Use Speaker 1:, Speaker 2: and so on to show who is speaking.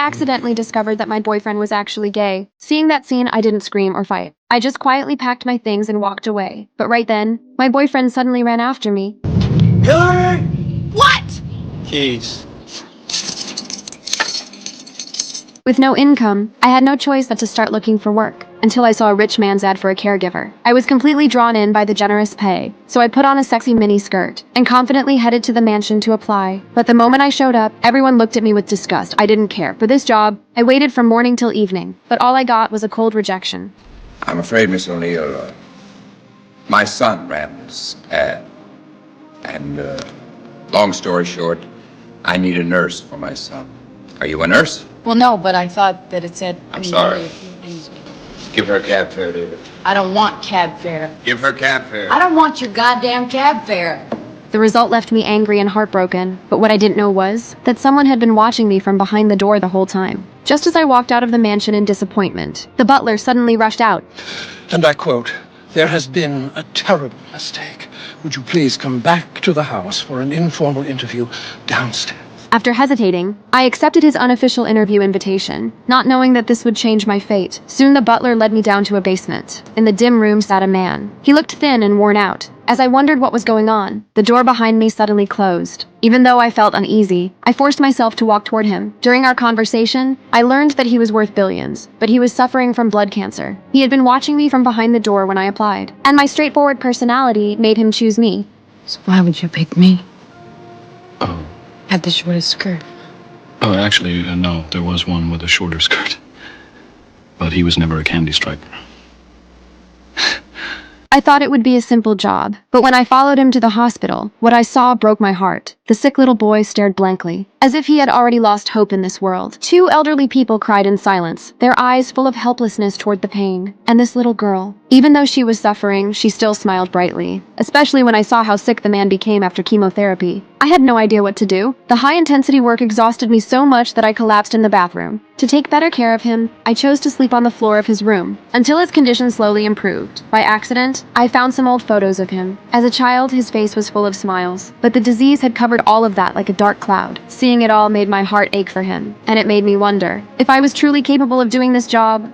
Speaker 1: accidentally discovered that my boyfriend was actually gay. Seeing that scene, I didn't scream or fight. I just quietly packed my things and walked away. But right then, my boyfriend suddenly ran after me.
Speaker 2: Hillary!
Speaker 3: What?
Speaker 2: Keys.
Speaker 1: With no income, I had no choice but to start looking for work, until I saw a rich man's ad for a caregiver. I was completely drawn in by the generous pay, so I put on a sexy mini skirt and confidently headed to the mansion to apply. But the moment I showed up, everyone looked at me with disgust. I didn't care. For this job, I waited from morning till evening, but all I got was a cold rejection.
Speaker 4: I'm afraid, Miss O'Neill, my son ran this ad. And, long story short, I need a nurse for my son. Are you a nurse?
Speaker 3: Well, no, but I thought that it said...
Speaker 4: I'm sorry. Give her cab fare, David.
Speaker 3: I don't want cab fare.
Speaker 4: Give her cab fare.
Speaker 3: I don't want your goddamn cab fare.
Speaker 1: The result left me angry and heartbroken, but what I didn't know was that someone had been watching me from behind the door the whole time. Just as I walked out of the mansion in disappointment, the butler suddenly rushed out.
Speaker 5: And I quote, "There has been a terrible mistake. Would you please come back to the house for an informal interview downstairs?"
Speaker 1: After hesitating, I accepted his unofficial interview invitation, not knowing that this would change my fate. Soon the butler led me down to a basement. In the dim room sat a man. He looked thin and worn out. As I wondered what was going on, the door behind me suddenly closed. Even though I felt uneasy, I forced myself to walk toward him. During our conversation, I learned that he was worth billions, but he was suffering from blood cancer. He had been watching me from behind the door when I applied, and my straightforward personality made him choose me.
Speaker 3: So why would you pick me?
Speaker 6: Oh.
Speaker 3: Had the shortest skirt.
Speaker 6: Oh, actually, no. There was one with a shorter skirt. But he was never a candy striper.
Speaker 1: I thought it would be a simple job, but when I followed him to the hospital, what I saw broke my heart. The sick little boy stared blankly, as if he had already lost hope in this world. Two elderly people cried in silence, their eyes full of helplessness toward the pain. And this little girl, even though she was suffering, she still smiled brightly, especially when I saw how sick the man became after chemotherapy. I had no idea what to do. The high-intensity work exhausted me so much that I collapsed in the bathroom. To take better care of him, I chose to sleep on the floor of his room, until his condition slowly improved. By accident, I found some old photos of him. As a child, his face was full of smiles, but the disease had covered all of that like a dark cloud. Seeing it all made my heart ache for him, and it made me wonder if I was truly capable of doing this job.